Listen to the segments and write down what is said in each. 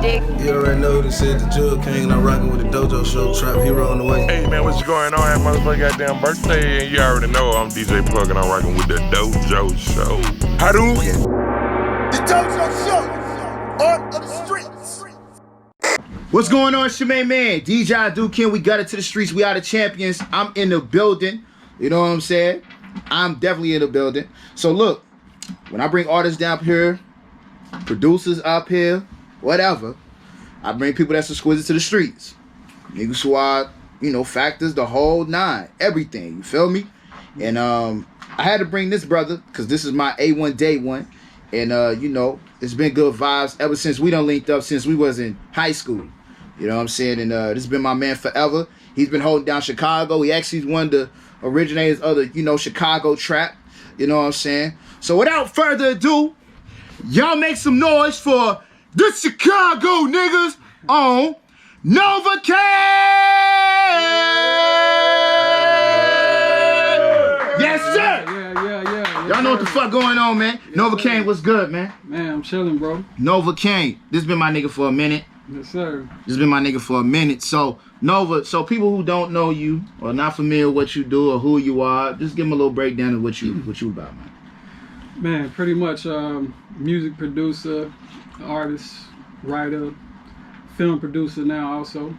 dick. You already know who said the Jewel King, and I'm rocking with the Dojo Sho trap hero on the way. Hey man, what's going on? That motherfucker goddamn birthday, and you already know I'm DJ Plug, and I'm rocking with the Dojo Sho. Hadouken. The Dojo Sho, art of the streets. What's going on? It's your main man, DJ Hadouken. We got it to the streets. We are the champions. I'm in the building. You know what I'm saying? I'm definitely in the building. So look, when I bring artists down here, producers up here, whatever, I bring people that's exquisite to the streets. Niggas who are, factors, the whole nine, everything. You feel me? And I had to bring this brother because this is my A1 day one. And it's been good vibes ever since we done linked up since we was in high school. You know what I'm saying? And this has been my man forever. He's been holding down Chicago. He actually is one of the originators of the, Chicago trap. You know what I'm saying? So without further ado, y'all make some noise for the Chicago niggas on Nxvakane! Yes, sir! Yeah. Y'all know what the fuck going on, man. Nxvakane, what's good, man? Man, I'm chilling, bro. Nxvakane, this been my nigga for a minute. Yes, sir. This been my nigga for a minute. So, Nova, so people who don't know you or not familiar with what you do or who you are, just give them a little breakdown of what you about, man. Man, pretty much music producer, artist, writer, film producer now also.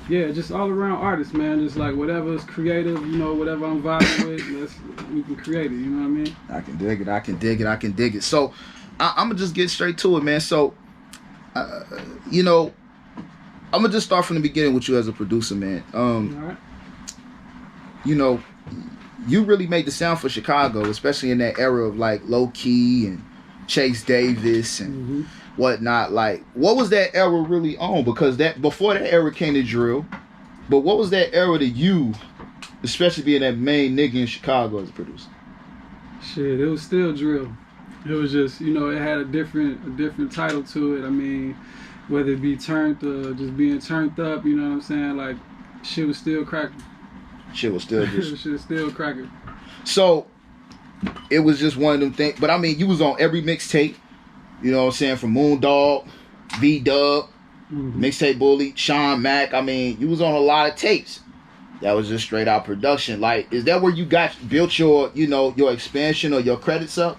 Just all around artist, man. Just like whatever's creative, whatever I'm vibing with, we can create it, you know what I mean? I can dig it. So, I'm going to just get straight to it, man. So, I'm going to just start from the beginning with you as a producer, man. All right. You really made the sound for Chicago, especially in that era of like Low Key and Chase Davis and whatnot. Like, what was that era really on? Because that before that era came to drill, but what was that era to you, especially being that main nigga in Chicago as a producer? Shit, it was still drill. It was just, it had a different title to it. I mean, whether it be turned or just being turned up, you know what I'm saying? Like, shit was still cracking. Shit was still just... shit was still cracking. So, it was just one of them things. But I mean, you was on every mixtape, you know what I'm saying? From Moondog, V-Dub, Mixtape Bully, Sean Mack. I mean, you was on a lot of tapes. That was just straight out production. Like, is that where you built your, your expansion or your credits up?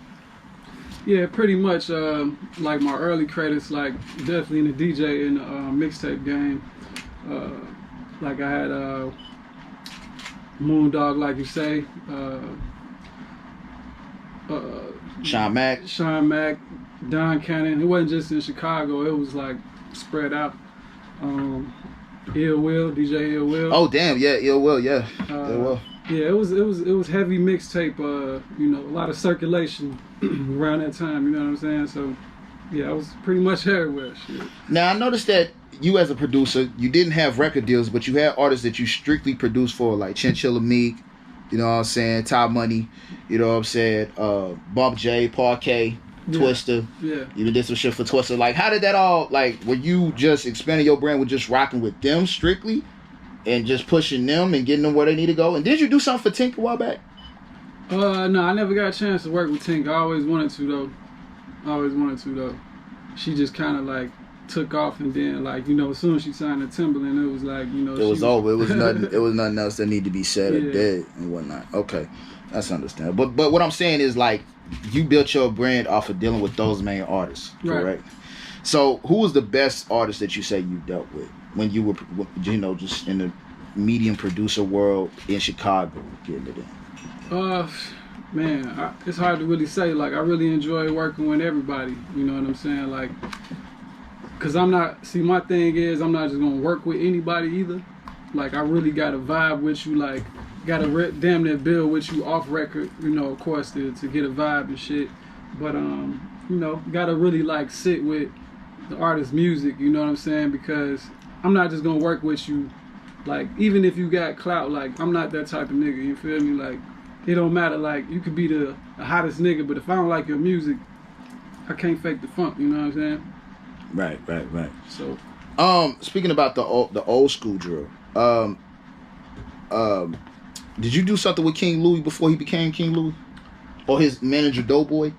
Yeah, pretty much. Like my early credits, like definitely in the DJ and mixtape game. Like I had Moondog, like you say. Sean Mack, Don Cannon. It wasn't just in Chicago. It was like spread out. Ill Will, DJ Ill Will. Oh damn, yeah, Ill Will, yeah. Ill Will. Yeah, it was heavy mixtape. A lot of circulation around that time. You know what I'm saying? So, yeah, I was pretty much everywhere. Shit. Now I noticed that you as a producer, you didn't have record deals, but you had artists that you strictly produced for, like Chinchilla Meek, you know what I'm saying, Ty Money, you know what I'm saying, Bump J, Parquet, Twister. Yeah. You did some shit for Twister. Like, how did that all, like, were you just expanding your brand with just rocking with them strictly? And just pushing them and getting them where they need to go? And did you do something for Tink a while back? No, I never got a chance to work with Tink. I always wanted to, though. She just kind of, like, took off, and then, like, as soon as she signed to Timberland, it was like, It was over. It was nothing. It was nothing else that needed to be said or did and whatnot. Okay. That's understandable. But what I'm saying is, like, you built your brand off of dealing with those main artists, correct? Right. So, who was the best artist that you say you dealt with when you were, just in the medium producer world in Chicago, getting it in? Man, it's hard to really say. Like, I really enjoy working with everybody. You know what I'm saying? Like, cause my thing is, I'm not just gonna work with anybody either. Like, I really gotta vibe with you. Like, gotta damn near build with you off record. Of course, to get a vibe and shit. But gotta really like sit with the artist's music. You know what I'm saying? Because I'm not just gonna work with you, like, even if you got clout, like, I'm not that type of nigga, you feel me? Like, it don't matter, like, you could be the hottest nigga, but if I don't like your music, I can't fake the funk, you know what I'm saying? Right. So, speaking about the old school drill, did you do something with King Louis before he became King Louis? Or his manager Doughboy?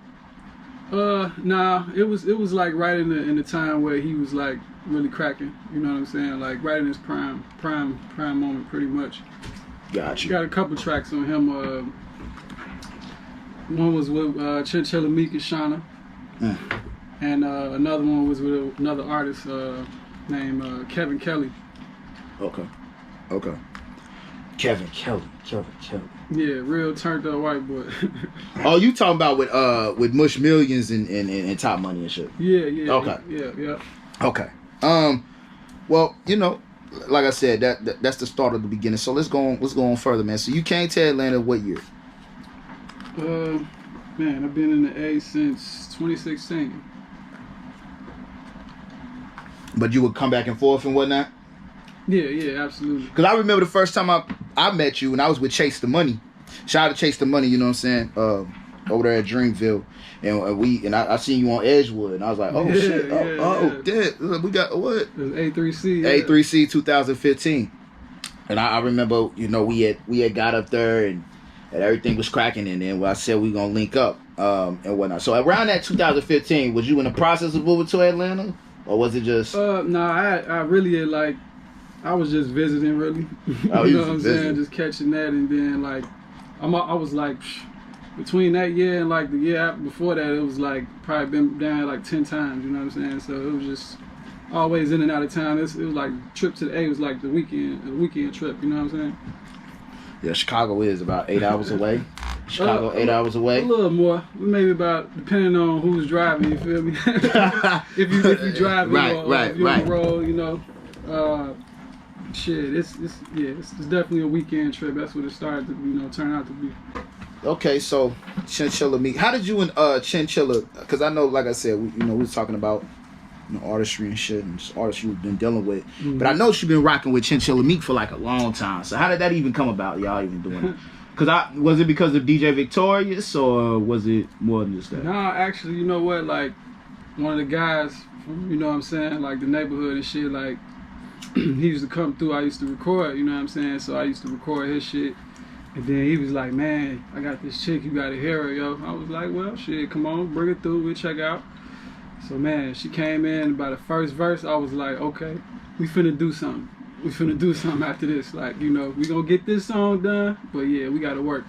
Nah, it was like right in the time where he was like really cracking. You know what I'm saying? Like right in his prime moment, pretty much. Gotcha. Got a couple tracks on him. One was with Chinchilla Meek and Shauna, and another one was with another artist named Kevin Kelly. Okay. Kevin Kelly. Yeah, real turned up white boy. Oh, you talking about with Mush Millions and Top Money and shit? Yeah. Okay. Yeah. Okay. Well, you know, like I said, that's the start of the beginning. So let's go on further, man. So you came to Atlanta what year? Man, I've been in the A since 2016. But you would come back and forth and whatnot? Yeah, absolutely. Because I remember the first time I met you, and I was with Chase the Money. Shout out to Chase the Money, you know what I'm saying? Over there at Dreamville. And I seen you on Edgewood, and I was like, oh, shit. We got what? It was A3C. A3C 2015. And I remember, you know, we had got up there and everything was cracking, and then I said we gonna link up and whatnot. So around that 2015, was you in the process of moving to Atlanta, or was it just? I really had like, I was just visiting really. Oh, you know what I'm saying? Just catching that, and then like, I was like, between that year and like the year before that, it was like probably been down like 10 times. You know what I'm saying? So it was just always in and out of town. It was like trip to the A was like the weekend trip. You know what I'm saying? Yeah, Chicago is about 8 hours away. 8 hours away. A little more, maybe about, depending on who's driving. You feel me? if you driving or if you're on the road, you know. Shit, it's definitely a weekend trip. That's what it started to turn out to be. Okay, so Chinchilla Meek. How did you and Chinchilla? Because I know, like I said, we was talking about artistry and shit, and just artists you've been dealing with. Mm-hmm. But I know she's been rocking with Chinchilla Meek for like a long time. So how did that even come about? Y'all even doing it? Because was it because of DJ Victorious, or was it more than just that? No, actually, you know what? Like one of the guys from, you know what I'm saying, like the neighborhood and shit. Like he used to come through. I used to record. You know what I'm saying? So I used to record his shit. And then he was like, man, I got this chick, you gotta hear her, yo. I was like, well, shit, come on, bring it through, we'll check out. So, man, she came in, by the first verse, I was like, okay, we finna do something. We finna do something after this. Like, you know, we gonna get this song done, but yeah, we gotta work.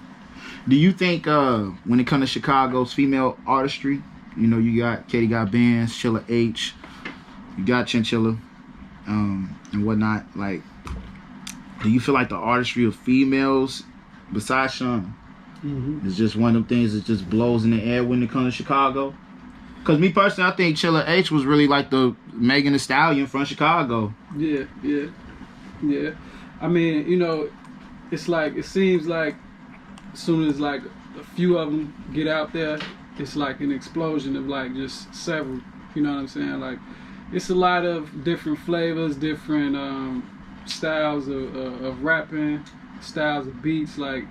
Do you think, when it comes to Chicago's female artistry, you know, you got Katie got Bands, Chilla H, you got Chinchilla, and whatnot, like, do you feel like the artistry of females, besides Shauna, it's just one of them things that just blows in the air when it comes to Chicago? Because me personally, I think Chilla H was really like the Megan Thee Stallion from Chicago. Yeah. I mean, you know, it's like, it seems like as soon as like a few of them get out there, it's like an explosion of like just several. You know what I'm saying? Like, it's a lot of different flavors, different styles of rapping, styles of beats. Like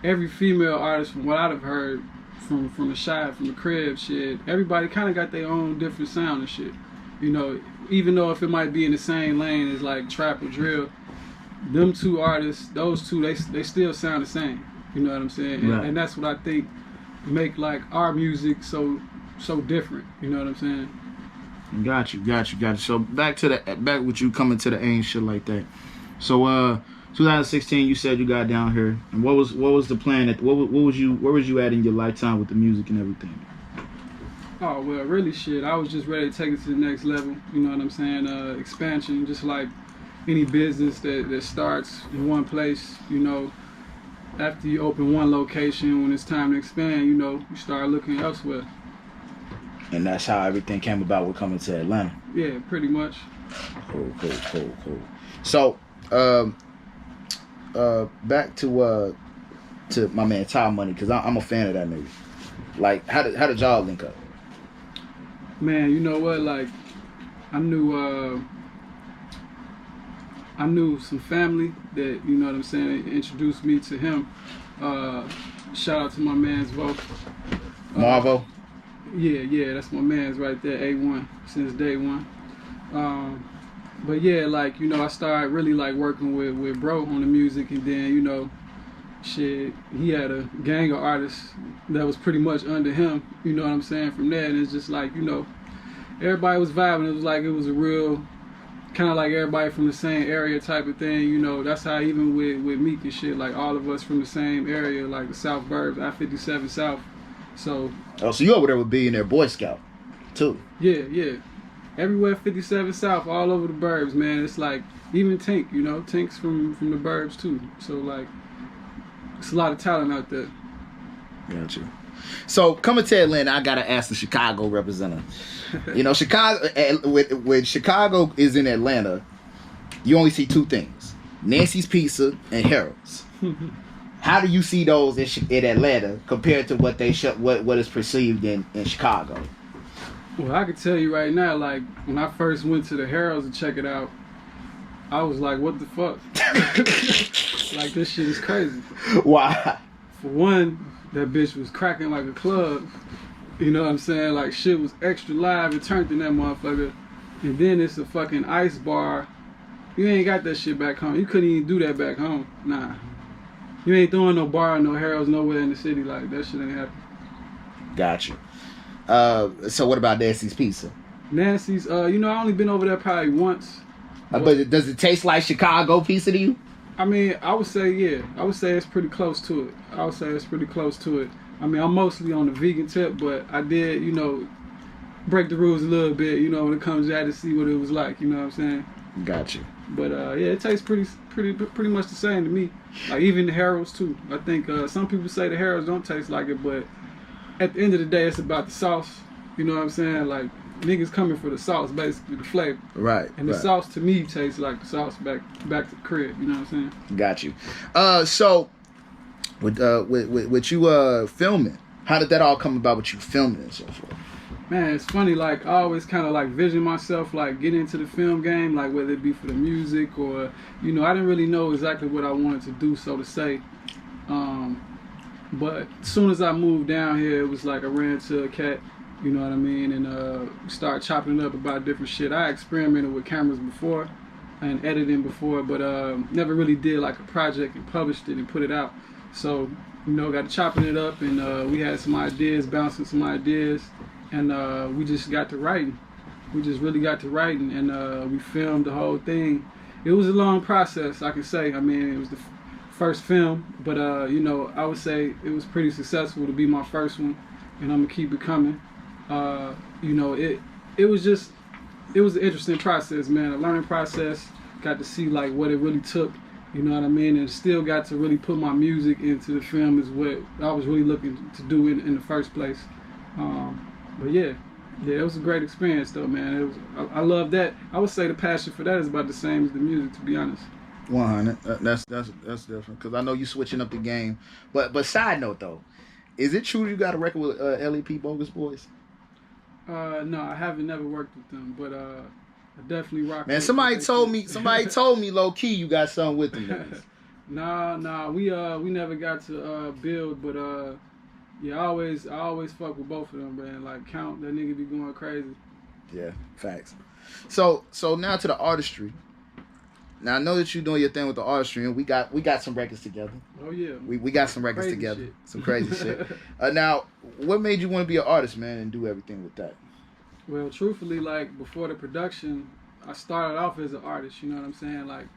every female artist, from what I've heard from the shop, from the crib, shit, everybody kind of got their own different sound and shit. You know, even though if it might be in the same lane as like trap or drill, them two artists, those two, they still sound the same. You know what I'm saying? Right. And that's what I think make like our music so different. You know what I'm saying? Got you. So back with you coming to the A and shit like that. So 2016, you said you got down here, and what was the plan? Where was you at in your lifetime with the music and everything? Oh well, really shit. I was just ready to take it to the next level. You know what I'm saying? Expansion, just like any business that starts in one place. You know, after you open one location, when it's time to expand, you know, you start looking elsewhere. And that's how everything came about with coming to Atlanta. Yeah, pretty much. Cool. So, back to my man Top Money, because I'm a fan of that nigga. Like, how did y'all link up? Man, you know what? Like, I knew some family that, you know what I'm saying, introduced me to him. Shout out to my man's Vo. Marvo? Yeah, that's my man's right there, A1, since day one. But yeah, like, you know, I started really like working with bro on the music, and then, you know, shit, he had a gang of artists that was pretty much under him, you know what I'm saying, from there. And it's just like, you know, everybody was vibing. It was like, it was a real, kind of like everybody from the same area type of thing, you know. That's how even with Meek and shit, like all of us from the same area, like the South Burbs, I-57 South. So. Oh, so you over there with Billionaire Boy Scout, too? Yeah. Everywhere 57 South, all over the burbs, man. It's like, even Tink, you know, Tink's from the burbs too. So like, it's a lot of talent out there. Got you. So coming to Atlanta, I gotta ask the Chicago representative. You know, Chicago, when Chicago is in Atlanta, you only see two things: Nancy's Pizza and Harold's. How do you see those in Atlanta compared to what what is perceived in Chicago? Well, I can tell you right now, like, when I first went to the Harold's to check it out, I was like, what the fuck? Like, this shit is crazy. Why? For one, that bitch was cracking like a club. You know what I'm saying? Like, shit was extra live and turned in that motherfucker. And then it's a fucking ice bar. You ain't got that shit back home. You couldn't even do that back home. Nah. You ain't throwing no bar, no Harold's nowhere in the city. Like, that shit ain't happening. Got you. So what about Nancy's Pizza? Nancy's, you know, I only been over there probably once. But does it taste like Chicago pizza to you? I mean, I would say, yeah. I would say it's pretty close to it. I mean, I'm mostly on the vegan tip, but I did, you know, break the rules a little bit, you know, when it comes to that, to see what it was like, you know what I'm saying? Got you. But yeah, it tastes pretty much the same to me. Like, even the Harold's too. I think some people say the Harold's don't taste like it, but at the end of the day, it's about the sauce. You know what I'm saying? Like, niggas coming for the sauce, basically, the flavor. Right. And the sauce to me tastes like the sauce back to the crib. You know what I'm saying? Got you. So with you filming, how did that all come about with you filming and so forth? Man, it's funny, like, I always kind of like vision myself like getting into the film game, like whether it be for the music or, you know, I didn't really know exactly what I wanted to do, so to say. But as soon as I moved down here, it was like I ran into a cat, you know what I mean, and started chopping it up about different shit. I experimented with cameras before and editing before, but never really did like a project and published it and put it out. So, you know, got to chopping it up, and we had some ideas, bouncing some ideas, and we just got to writing. We just really got to writing, and we filmed the whole thing. It was a long process, I can say. I mean, it was the first film, but you know, I would say it was pretty successful to be my first one, and I'm gonna keep it coming. You know, it was an interesting process, man, a learning process. Got to see like what it really took, you know what I mean, and still got to really put my music into the film is what I was really looking to do in the first place. But yeah, it was a great experience though, man. It was, I love that. I would say the passion for that is about the same as the music, to be honest. 100. That's different, because I know you switching up the game. But side note though, is it true you got a record with LEP Bogus Boys? No, I haven't never worked with them, but I definitely rock. Man, somebody told me low key you got something with them. Nah, we never got to build, but yeah, I always fuck with both of them, man. Like, Count, that nigga be going crazy. Yeah, facts. So now to the artistry. Now I know that you're doing your thing with the artistry, and we got some records together. Oh yeah, we got some records crazy together, shit. some crazy shit. Now, what made you want to be an artist, man, and do everything with that? Well, truthfully, like, before the production, I started off as an artist. You know what I'm saying? Like,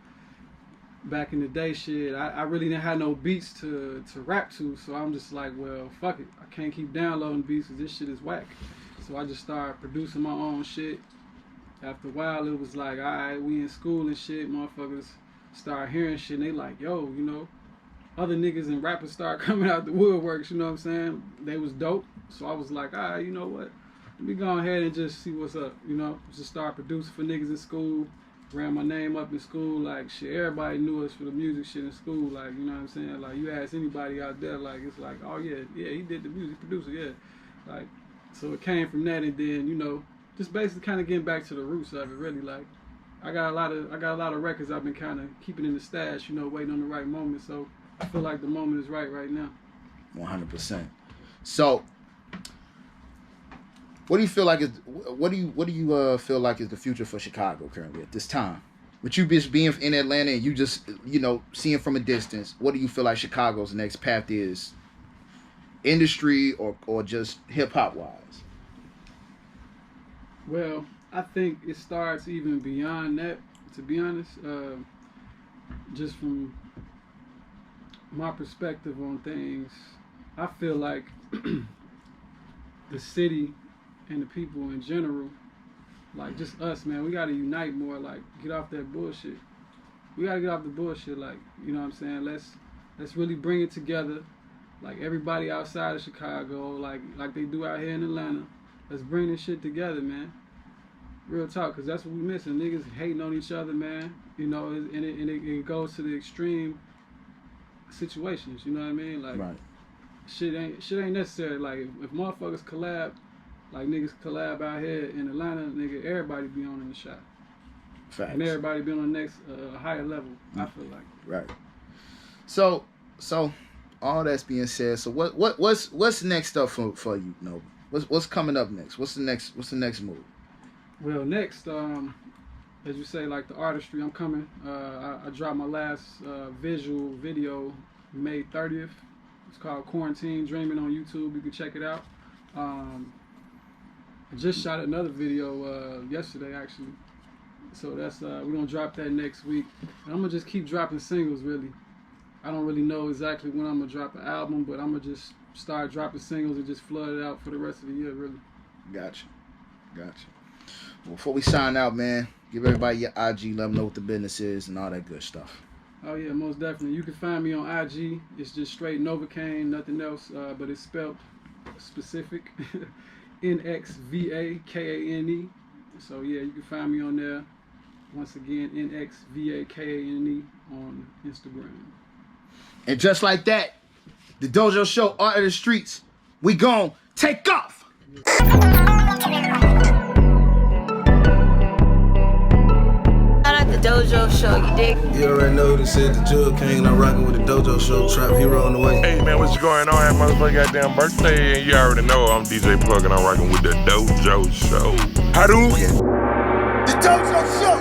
back in the day, shit, I really didn't have no beats to rap to, so I'm just like, well, fuck it, I can't keep downloading beats because this shit is whack. So I just started producing my own shit. After a while, it was like, all right, we in school and shit, motherfuckers start hearing shit, and they like, yo, you know, other niggas and rappers start coming out the woodworks, you know what I'm saying? They was dope, so I was like, all right, you know what? Let me go ahead and just see what's up, you know? Just start producing for niggas in school, ran my name up in school, like, shit, everybody knew us for the music shit in school, like, you know what I'm saying? Like, you ask anybody out there, like, it's like, oh yeah, he did the music producer, yeah. Like, so it came from that, and then, you know, just basically kind of getting back to the roots of it, really. Like, I got a lot of records I've been kind of keeping in the stash, you know, waiting on the right moment. So I feel like the moment is right now. 100%. So, what do you feel like is the future for Chicago currently at this time? with you just being in Atlanta and you just, you know, seeing from a distance, what do you feel like Chicago's next path is? Industry or just hip hop wise? Well, I think it starts even beyond that, to be honest. Just from my perspective on things, I feel like the city and the people in general, like just us, man, we gotta unite more, like get off that bullshit. We gotta get off the bullshit, like, you know what I'm saying? Let's really bring it together, like everybody outside of Chicago, like they do out here in Atlanta. Let's bring this shit together, man. Real talk, cause that's what we missing. Niggas hating on each other, man. You know, and it goes to the extreme situations. You know what I mean? Like, right. Shit ain't necessary. Like if motherfuckers collab, like niggas collab out here in Atlanta, nigga, everybody be on in the shot. Facts. And everybody be on the next higher level. I feel like. Right. So all that's being said, so what's next up for you, Nova? What's coming up next? What's the next move? Well, next, as you say, like the artistry, I'm coming. I dropped my last visual video May 30th. It's called Quarantine Dreaming on YouTube. You can check it out. I just shot another video yesterday, actually. So that's we're gonna drop that next week. And I'm gonna just keep dropping singles, really. I don't really know exactly when I'm gonna drop an album, but I'm gonna just start dropping singles and just flood it out for the rest of the year, really. Gotcha. Well, before we sign out, man, give everybody your IG, let them know what the business is and all that good stuff. Oh yeah, most definitely. You can find me on IG. It's just straight Nxvakane, nothing else, but it's spelled specific. Nxvakane. So yeah, you can find me on there. Once again, Nxvakane on Instagram. And just like that, the Dojo Show, Art of the Streets, we gon' take off. The Dojo Show, you dig? You already know they said the Jug King and I'm rocking with the Dojo Show. Trap hero on the way. Hey man, what's going on? That motherfucker goddamn birthday, and you already know I'm DJ Plug and I'm rocking with the Dojo Show. Hadouken! The Dojo Sho